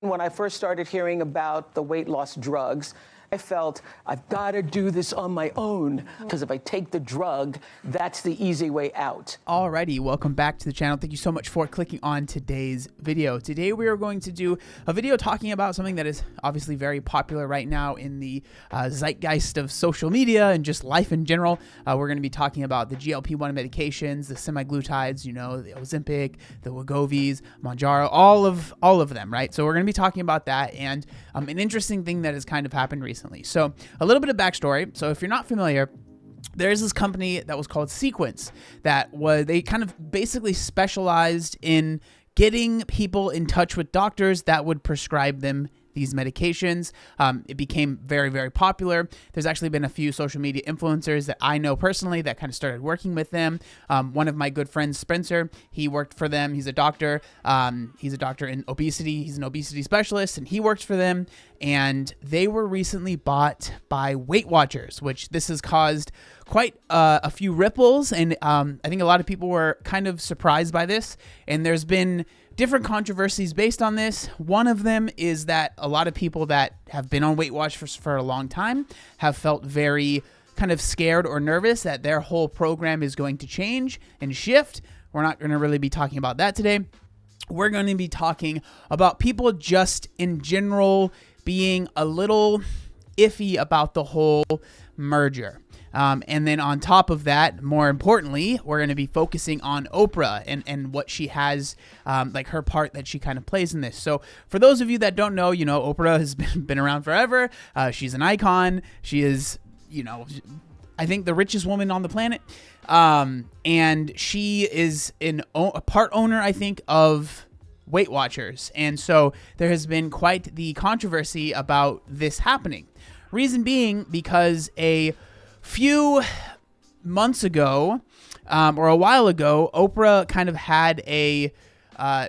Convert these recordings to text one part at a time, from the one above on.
When I first started hearing about the weight loss drugs, I felt I've got to do this on my own, because if I take the drug, that's the easy way out. Alrighty, welcome back to the channel. Thank you so much for clicking on today's video. Today we are going to do a video talking about something that is obviously very popular right now in the zeitgeist of social media and just life in general. We're going to be talking about the GLP-1 medications, the semaglutides, you know, the Ozempic, the Wegovy's, Mounjaro, all of them, right? So we're going to be talking about that and an interesting thing that has kind of happened recently. So a little bit of backstory. So if you're not familiar, there's this company that was called Sequence they kind of basically specialized in getting people in touch with doctors that would prescribe them these medications. It became very, very popular. There's actually been a few social media influencers that I know personally that kind of started working with them. One of my good friends, Spencer, he worked for them. He's a doctor. He's a doctor in obesity. He's an obesity specialist, and he works for them. And they were recently bought by Weight Watchers, which this has caused quite a few ripples. And I think a lot of people were kind of surprised by this. And there's been different controversies based on this. One of them is that a lot of people that have been on Weight Watchers for a long time have felt very kind of scared or nervous that their whole program is going to change and shift. We're not going to really be talking about that today. We're going to be talking about people just in general being a little iffy about the whole merger. And then on top of that, more importantly, we're going to be focusing on Oprah and what she has, like her part that she kind of plays in this. So for those of you that don't know, you know, Oprah has been around forever. She's an icon. She is, you know, I think the richest woman on the planet. And she is a part owner, I think, of Weight Watchers. And so there has been quite the controversy about this happening. Reason being because a few months ago, or a while ago, Oprah kind of had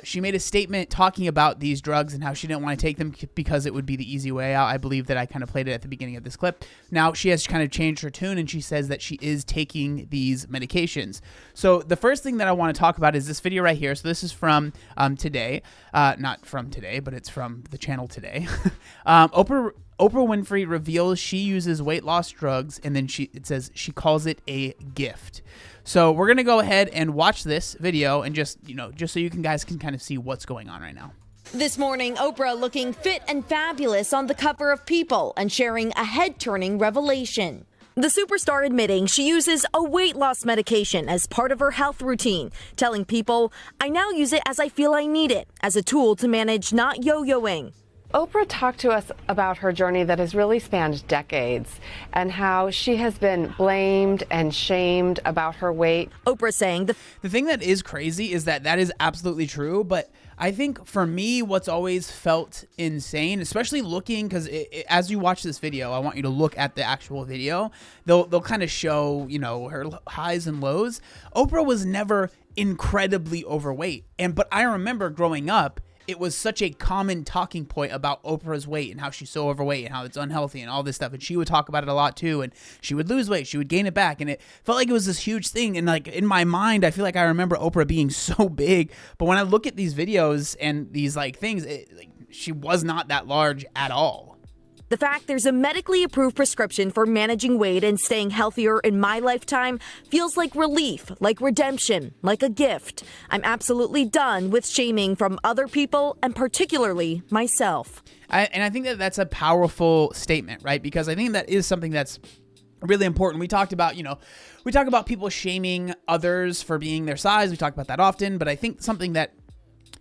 she made a statement talking about these drugs and how she didn't want to take them because it would be the easy way out. I believe that I kind of played it at the beginning of this clip. Now she has kind of changed her tune and she says that she is taking these medications. So the first thing that I want to talk about is this video right here. So this is from today, not from today, but it's from the channel today. Oprah Winfrey reveals she uses weight loss drugs, and then it says she calls it a gift. So we're going to go ahead and watch this video and just so you guys can kind of see what's going on right now. This morning, Oprah looking fit and fabulous on the cover of People and sharing a head-turning revelation. The superstar admitting she uses a weight loss medication as part of her health routine, telling People, "I now use it as I feel I need it, as a tool to manage not yo-yoing." Oprah talked to us about her journey that has really spanned decades and how she has been blamed and shamed about her weight. Oprah saying the thing that is crazy is that is absolutely true, but I think for me, what's always felt insane, especially looking, because as you watch this video, I want you to look at the actual video. They'll kind of show, you know, her highs and lows. Oprah was never incredibly overweight, but I remember growing up, it was such a common talking point about Oprah's weight and how she's so overweight and how it's unhealthy and all this stuff. And she would talk about it a lot too. And she would lose weight. She would gain it back. And it felt like it was this huge thing. And like in my mind, I feel like I remember Oprah being so big. But when I look at these videos and these like things, she was not that large at all. the fact there's a medically approved prescription for managing weight and staying healthier in my lifetime feels like relief, like redemption, like a gift. I'm absolutely done with shaming from other people and particularly myself. And I think that that's a powerful statement, right? Because I think that is something that's really important. We talked about, we talk about people shaming others for being their size. We talk about that often, but I think something that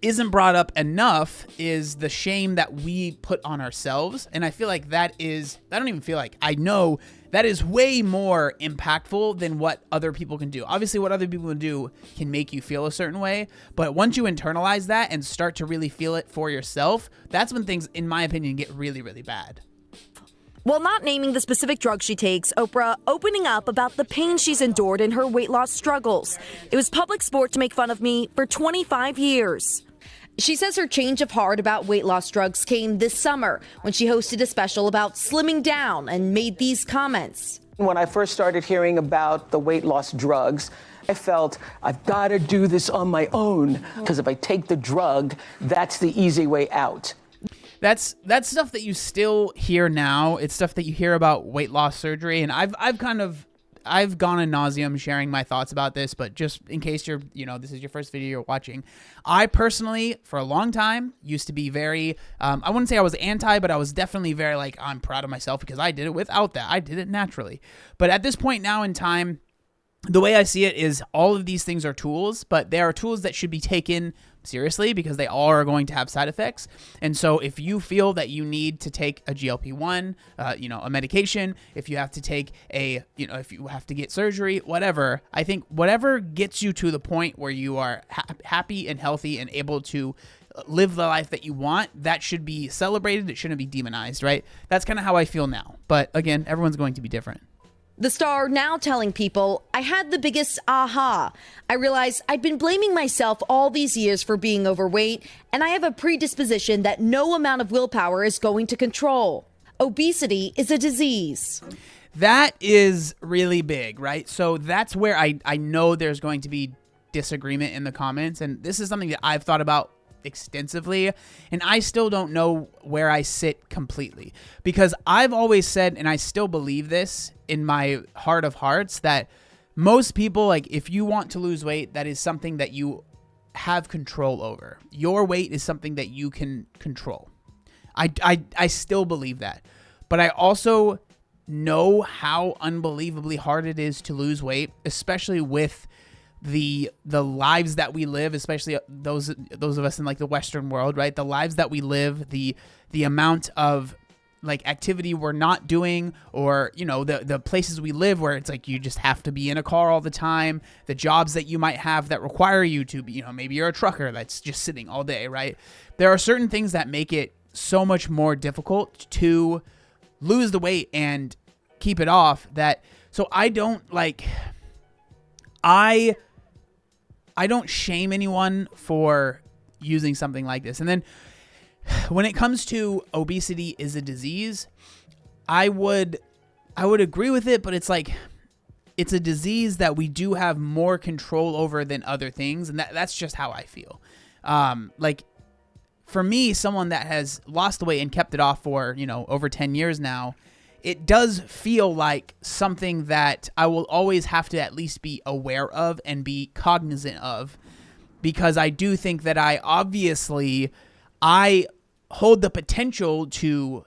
isn't brought up enough is the shame that we put on ourselves. And I feel like I know that is way more impactful than what other people can do. Obviously, what other people can do can make you feel a certain way. But once you internalize that and start to really feel it for yourself, that's when things, in my opinion, get really, really bad. While not naming the specific drug she takes, Oprah opening up about the pain she's endured in her weight loss struggles. It was public sport to make fun of me for 25 years. She says her change of heart about weight loss drugs came this summer when she hosted a special about slimming down and made these comments. When I first started hearing about the weight loss drugs, I felt I've got to do this on my own because if I take the drug, that's the easy way out. that's stuff that you still hear now. It's stuff that you hear about weight loss surgery, and I've gone ad nauseum sharing my thoughts about this, but just in case you're, this is your first video you're watching, I personally, for a long time, used to be very, I wouldn't say I was anti, but I was definitely very like, I'm proud of myself because I did it without that. I did it naturally. But at this point now in time, the way I see it is all of these things are tools, but they are tools that should be taken seriously because they all are going to have side effects. And so if you feel that you need to take a GLP-1, a medication, if you have to take if you have to get surgery, whatever, I think whatever gets you to the point where you are happy and healthy and able to live the life that you want, that should be celebrated. It shouldn't be demonized, right? That's kind of how I feel now. But again, everyone's going to be different. The star now telling people, I had the biggest aha. I realized I'd been blaming myself all these years for being overweight, and I have a predisposition that no amount of willpower is going to control. Obesity is a disease. That is really big, right? So that's where I know there's going to be disagreement in the comments, and this is something that I've thought about extensively, and I still don't know where I sit completely, because I've always said, and I still believe this in my heart of hearts, that most people, like, if you want to lose weight, that is something that you have control over. Your weight is something that you can control. I still believe that, but I also know how unbelievably hard it is to lose weight, especially with the lives that we live, especially those of us in like the Western world, right? The lives that we live, the amount of like activity we're not doing, or the places we live where it's like you just have to be in a car all the time, the jobs that you might have that require you to be, maybe you're a trucker that's just sitting all day, right? There are certain things that make it so much more difficult to lose the weight and keep it off, so I don't I don't shame anyone for using something like this. And then when it comes to obesity is a disease, I would agree with it, but it's like, it's a disease that we do have more control over than other things. And that's just how I feel. Like for me, someone that has lost the weight and kept it off for, over 10 years now, it does feel like something that I will always have to at least be aware of and be cognizant of, because I do think that I hold the potential to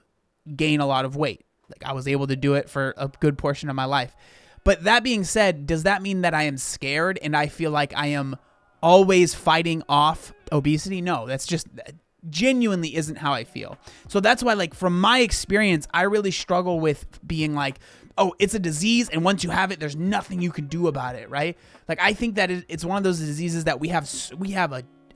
gain a lot of weight. Like I was able to do it for a good portion of my life. But that being said, does that mean that I am scared and I feel like I am always fighting off obesity? No, that's just genuinely isn't how I feel. So that's why, like, from my experience, I really struggle with being like, oh, it's a disease, and once you have it, there's nothing you can do about it, right? Like, I think that it's one of those diseases that we have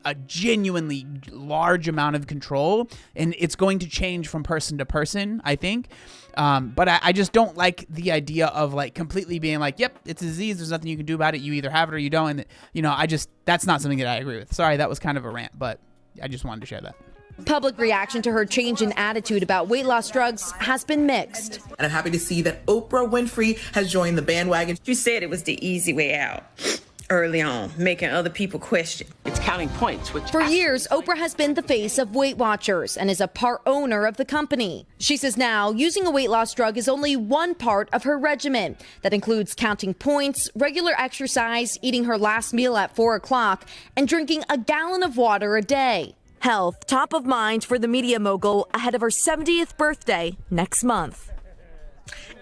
a genuinely large amount of control, and it's going to change from person to person, I think. But I just don't like the idea of like completely being like, yep, it's a disease, there's nothing you can do about it, you either have it or you don't, and that's not something that I agree with. Sorry, that was kind of a rant, but I just wanted to share that. Public reaction to her change in attitude about weight loss drugs has been mixed. And I'm happy to see that Oprah Winfrey has joined the bandwagon. You said it was the easy way out early on, making other people question. It's counting points. For years, Oprah has been the face of Weight Watchers and is a part owner of the company. She says now using a weight loss drug is only one part of her regimen. That includes counting points, regular exercise, eating her last meal at 4 o'clock, and drinking a gallon of water a day. Health top of mind for the media mogul ahead of her 70th birthday next month.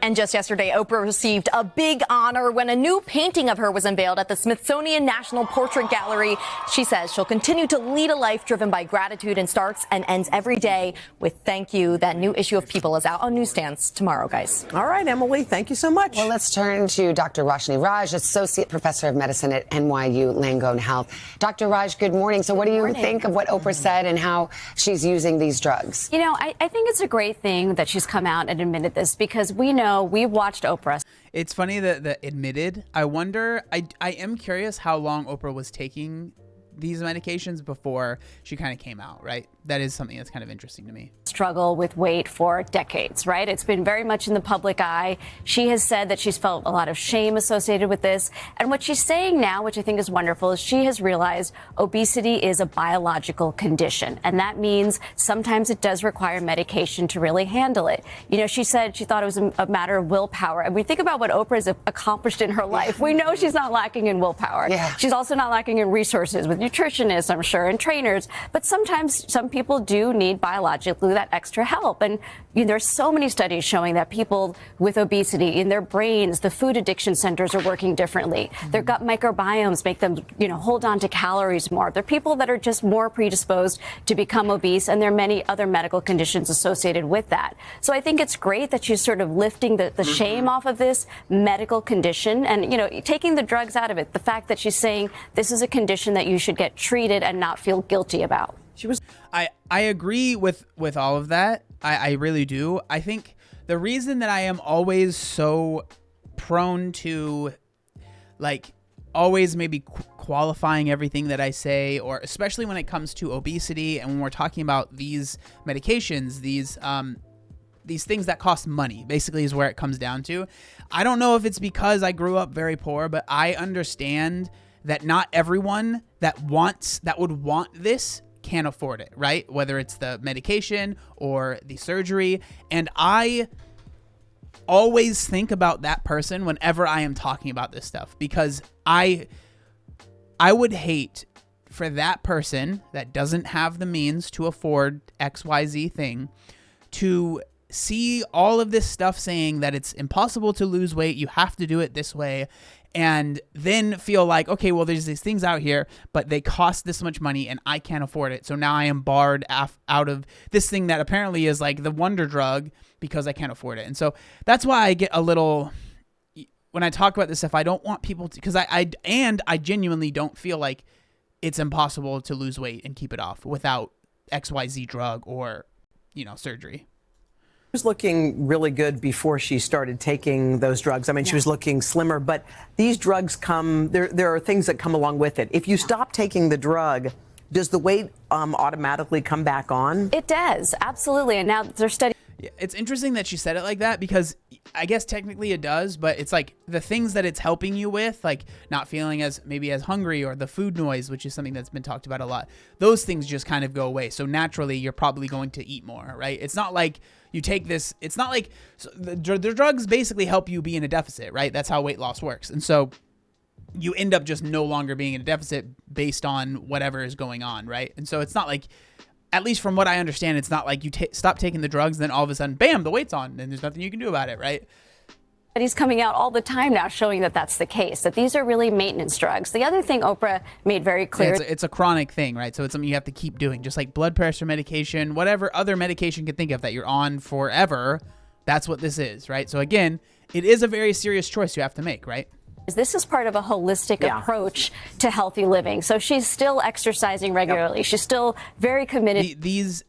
And just yesterday, Oprah received a big honor when a new painting of her was unveiled at the Smithsonian National Portrait Gallery. She says she'll continue to lead a life driven by gratitude and starts and ends every day with thank you. That new issue of People is out on newsstands tomorrow, guys. All right, Emily, thank you so much. Well, let's turn to Dr. Roshni Raj, Associate Professor of Medicine at NYU Langone Health. Dr. Raj, good morning. So what do you think of what Oprah said and how she's using these drugs? I think it's a great thing that she's come out and admitted this, because we've watched Oprah. It's funny that admitted. I wonder, I am curious how long Oprah was taking these medications before she kind of came out, right? that is something that's kind of interesting to me. Struggle with weight for decades, right? It's been very much in the public eye. She has said that she's felt a lot of shame associated with this. And what she's saying now, which I think is wonderful, is she has realized obesity is a biological condition. And that means sometimes it does require medication to really handle it. You know, she said she thought it was a matter of willpower. And we think about what Oprah has accomplished in her life. We know she's not lacking in willpower. Yeah. She's also not lacking in resources with nutritionists, I'm sure, and trainers. But sometimes some people do need biologically that extra help. And you know, there's so many studies showing that people with obesity in their brains, the food addiction centers are working differently. Their gut microbiomes make them, you know, hold on to calories more. They're people that are just more predisposed to become obese, and there are many other medical conditions associated with that. So I think it's great that she's sort of lifting the shame off of this medical condition and, you know, taking the drugs out of it. The fact that she's saying this is a condition that you should get treated and not feel guilty about. I agree with all of that. I really do. I think the reason that I am always so prone to, like, always maybe qualifying everything that I say, or especially when it comes to obesity and when we're talking about these medications, these things that cost money, basically is where it comes down to. I don't know if it's because I grew up very poor, but I understand that not everyone that would want this can't afford it, right? Whether it's the medication or the surgery. And I always think about that person whenever I am talking about this stuff, because I would hate for that person that doesn't have the means to afford XYZ thing to see all of this stuff saying that it's impossible to lose weight, you have to do it this way, and then feel like, okay, well, there's these things out here, but they cost this much money and I can't afford it. So now I am barred out of this thing that apparently is like the wonder drug because I can't afford it. And so that's why I get a little, when I talk about this stuff, I don't want people to, because I genuinely don't feel like it's impossible to lose weight and keep it off without XYZ drug or, you know, surgery. She was looking really good before she started taking those drugs. I mean, she was looking slimmer, but these drugs come, there are things that come along with it. If you stop taking the drug, does the weight automatically come back on? It does, absolutely. And now they're studying. Yeah, it's interesting that she said it like that, because I guess technically it does, but it's like the things that it's helping you with, like not feeling as hungry, or the food noise, which is something that's been talked about a lot. Those things just kind of go away. So naturally you're probably going to eat more, right? It's not like you take this, it's not like the drugs basically help you be in a deficit, right? That's how weight loss works. And so you end up just no longer being in a deficit based on whatever is going on, right? And so it's not like, at least from what I understand, it's not like you stop taking the drugs, then all of a sudden, bam, the weight's on, and there's nothing you can do about it, right? Studies coming out all the time now showing that that's the case, that these are really maintenance drugs. The other thing Oprah made very clear. It's a chronic thing, right? So it's something you have to keep doing, just like blood pressure medication, whatever other medication you can think of that you're on forever. That's what this is, right? So again, it is a very serious choice you have to make, right? This is part of a holistic approach to healthy living. So she's still exercising regularly. Yep. She's still very committed. These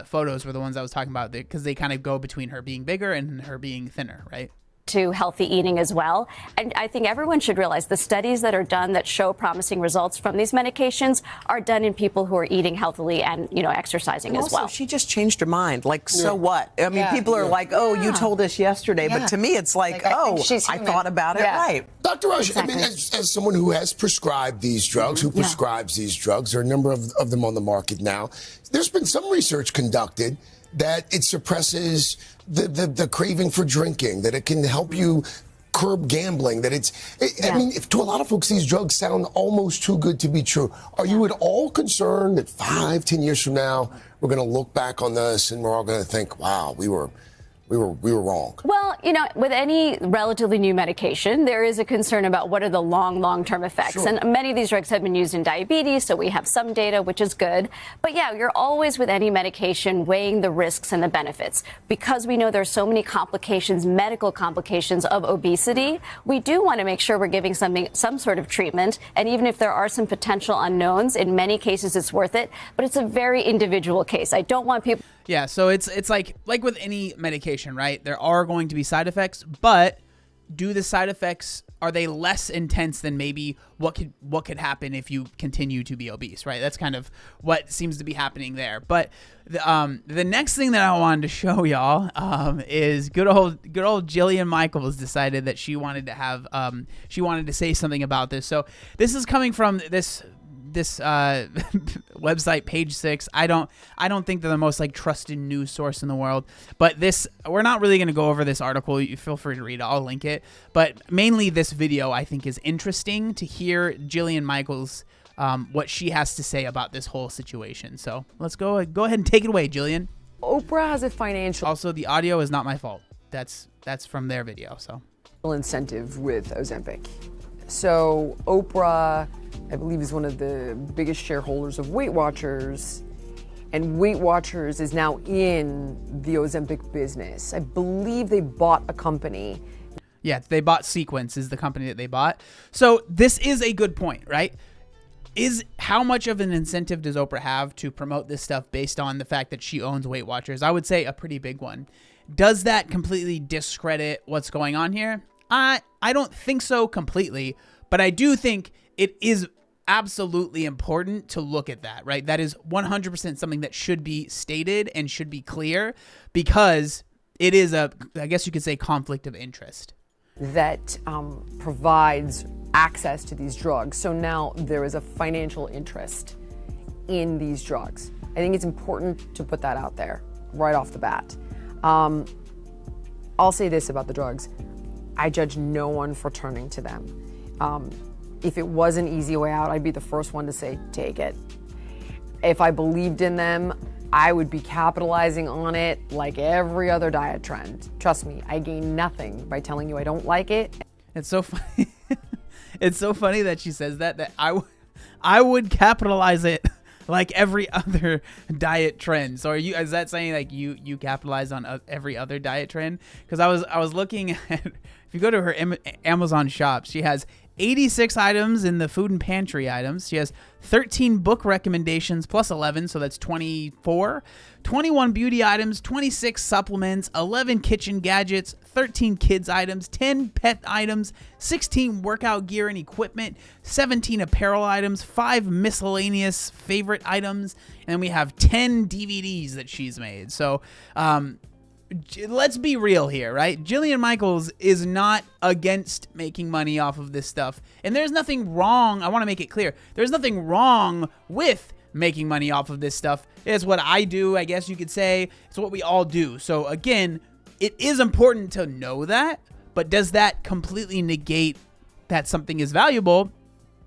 photos were the ones I was talking about, because they kind of go between her being bigger and her being thinner, right? To healthy eating as well. And I think everyone should realize the studies that are done that show promising results from these medications are done in people who are eating healthily and, you know, exercising as well. She just changed her mind. Like, so what? I mean, people are like, oh, you told us yesterday. But to me, it's like oh, I thought about it right. Dr. Raj, I mean, as someone who has prescribed these drugs, who prescribes these drugs, there are a number of them on the market now. There's been some research conducted that it suppresses the craving for drinking, that it can help you curb gambling, that I mean, to a lot of folks, these drugs sound almost too good to be true. Are you at all concerned that 5-10 years from now, we're going to look back on this and we're all going to think, wow, we were wrong? Well, you know, with any relatively new medication, there is a concern about what are the long-term effects. Sure. And many of these drugs have been used in diabetes, so we have some data, which is good. But yeah, you're always with any medication weighing the risks and the benefits. Because we know there's so many complications, medical complications of obesity, we do want to make sure we're giving some sort of treatment. And even if there are some potential unknowns, in many cases it's worth it. But it's a very individual case. I don't want people... Yeah, so it's like with any medication, right? There are going to be side effects, but do the side effects are they less intense than maybe what could happen if you continue to be obese, right? That's kind of what seems to be happening there. But the next thing that I wanted to show y'all is good old Jillian Michaels decided that she wanted to say something about this. So this is coming from this website, Page Six. I don't think they're the most like trusted news source in the world, but we're not really going to go over this article. You feel free to read it. I'll link it. But mainly this video I think is interesting to hear Jillian Michaels, what she has to say about this whole situation. So let's go ahead and take it away, Jillian. Oprah has a financial. Also, the audio is not my fault. That's from their video. So incentive with Ozempic. So Oprah, I believe, is one of the biggest shareholders of Weight Watchers, and Weight Watchers is now in the Ozempic business. I believe they bought a company. Yeah, they bought Sequence is the company that they bought. So this is a good point, right? How much of an incentive does Oprah have to promote this stuff based on the fact that she owns Weight Watchers? I would say a pretty big one. Does that completely discredit what's going on here? I don't think so completely, but I do think it is absolutely important to look at that, right? That is 100% something that should be stated and should be clear, because it is I guess you could say, conflict of interest. That provides access to these drugs. So now there is a financial interest in these drugs. I think it's important to put that out there right off the bat. I'll say this about the drugs. I judge no one for turning to them. If it was an easy way out, I'd be the first one to say, take it. If I believed in them, I would be capitalizing on it like every other diet trend. Trust me, I gain nothing by telling you I don't like it. It's so funny. It's so funny that she says that I would capitalize it like every other diet trend. So is that saying like you capitalize on every other diet trend? Because I was looking at, if you go to her Amazon shop, she has 86 items in the food and pantry items. She has 13 book recommendations plus 11, so that's 24. 21 beauty items, 26 supplements, 11 kitchen gadgets, 13 kids items, 10 pet items, 16 workout gear and equipment, 17 apparel items, 5 miscellaneous favorite items, and then we have 10 DVDs that she's made. So, let's be real here, right? Jillian Michaels is not against making money off of this stuff. And there's nothing wrong. I want to make it clear. There's nothing wrong with making money off of this stuff. It's what I do, I guess you could say. It's what we all do. So again, it is important to know that, but does that completely negate that something is valuable?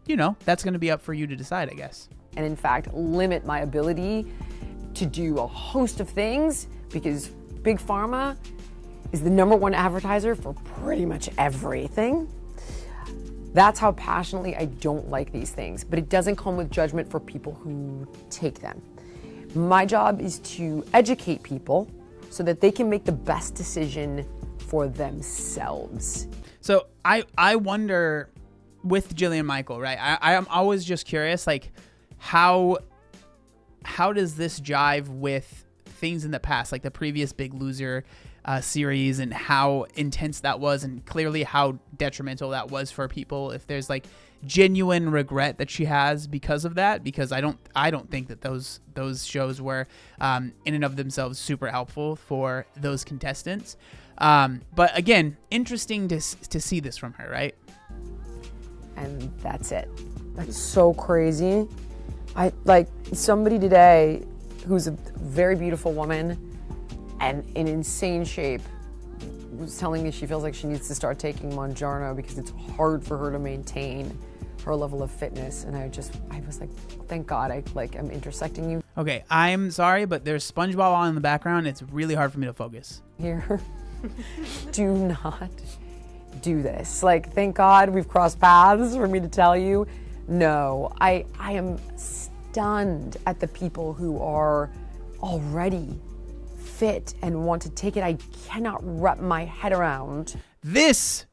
You know, that's going to be up for you to decide, I guess. And in fact, limit my ability to do a host of things, because Big Pharma is the #1 advertiser for pretty much everything. That's how passionately I don't like these things, but it doesn't come with judgment for people who take them. My job is to educate people so that they can make the best decision for themselves. So I wonder with Jillian Michael, right? I am always just curious, like how does this jive with things in the past, like the previous Big Loser series, and how intense that was, and clearly how detrimental that was for people. If there's like genuine regret that she has because of that, because I don't think that those shows were in and of themselves super helpful for those contestants. But again, interesting to see this from her, right? And that's it. That's so crazy. I like somebody today who's a very beautiful woman and in insane shape was telling me she feels like she needs to start taking Mounjaro because it's hard for her to maintain her level of fitness. And I was like, thank God I'm intersecting you. Okay, I'm sorry, but there's SpongeBob on in the background. It's really hard for me to focus. Here, do not do this. Like, thank God we've crossed paths for me to tell you. No, I am stunned at the people who are already fit and want to take it. I cannot wrap my head around. This,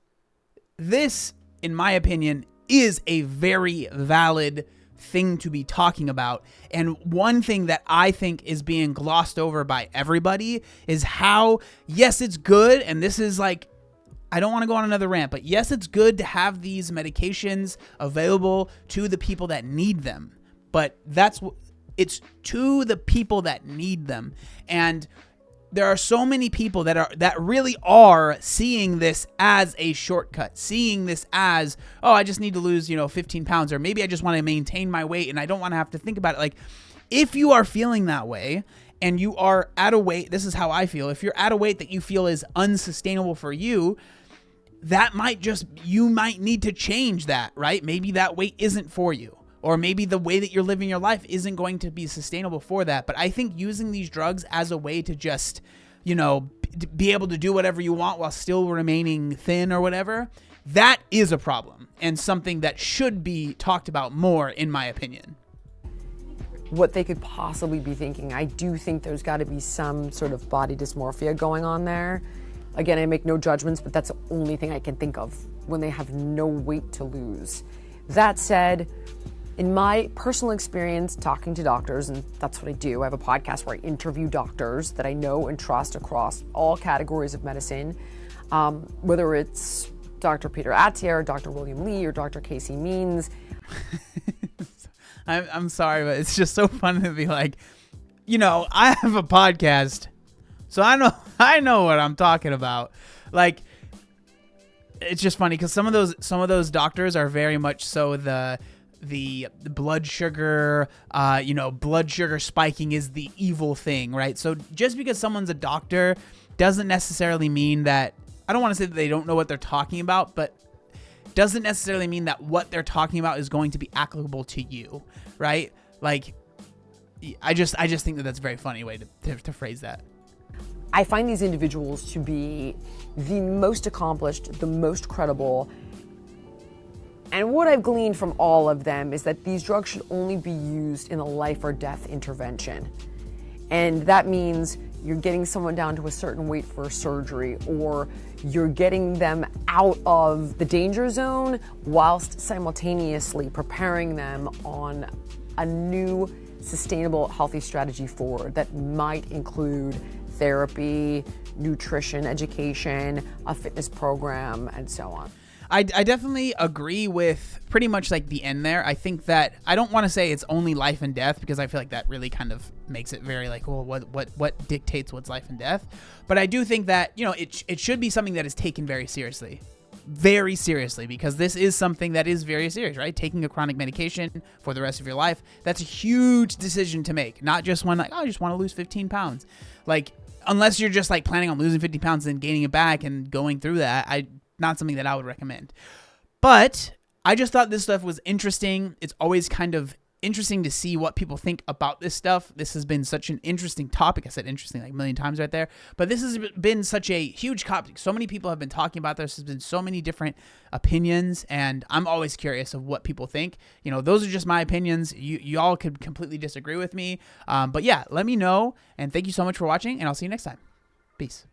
in my opinion, is a very valid thing to be talking about. And one thing that I think is being glossed over by everybody is how, yes, it's good. And this is like I don't want to go on another rant, but yes, it's good to have these medications available to the people that need them. But it's to the people that need them. And there are so many people that really are seeing this as a shortcut, seeing this as, oh, I just need to lose, 15 pounds, or maybe I just want to maintain my weight and I don't want to have to think about it. Like, if you are feeling that way and you are at a weight, this is how I feel. If you're at a weight that you feel is unsustainable for you, you might need to change that, right? Maybe that weight isn't for you, or maybe the way that you're living your life isn't going to be sustainable for that. But I think using these drugs as a way to just, be able to do whatever you want while still remaining thin or whatever, that is a problem and something that should be talked about more, in my opinion. What they could possibly be thinking, I do think there's got to be some sort of body dysmorphia going on there. Again, I make no judgments, but that's the only thing I can think of when they have no weight to lose. That said, in my personal experience talking to doctors, and that's what I do, I have a podcast where I interview doctors that I know and trust across all categories of medicine, whether it's Dr. Peter Attia or Dr. William Lee or Dr. Casey Means. I'm sorry, but it's just so funny to be like, I have a podcast, so I know what I'm talking about. Like, it's just funny because some of those doctors are very much so the blood sugar, blood sugar spiking is the evil thing, right? So just because someone's a doctor doesn't necessarily mean that, I don't want to say that they don't know what they're talking about, but doesn't necessarily mean that what they're talking about is going to be applicable to you, right? Like, I just think that that's a very funny way to phrase that. I find these individuals to be the most accomplished, the most credible. And what I've gleaned from all of them is that these drugs should only be used in a life or death intervention. And that means you're getting someone down to a certain weight for surgery, or you're getting them out of the danger zone whilst simultaneously preparing them on a new, sustainable, healthy strategy forward that might include therapy, nutrition, education, a fitness program, and so on. I definitely agree with pretty much like the end there. I think that I don't want to say it's only life and death, because I feel like that really kind of makes it very like, well, what dictates what's life and death. But I do think that, it should be something that is taken very seriously, because this is something that is very serious, right? Taking a chronic medication for the rest of your life, that's a huge decision to make. Not just one like, oh, I just want to lose 15 pounds. Like, unless you're just like planning on losing 50 pounds and gaining it back and going through that, not something that I would recommend. But I just thought this stuff was interesting. It's always kind of interesting to see what people think about this stuff. This has been such an interesting topic. I said interesting like a million times right there. But this has been such a huge topic. So many people have been talking about this. There's been so many different opinions, and I'm always curious of what people think. Those are just my opinions. You all could completely disagree with me. But yeah, let me know. And thank you so much for watching, and I'll see you next time. Peace.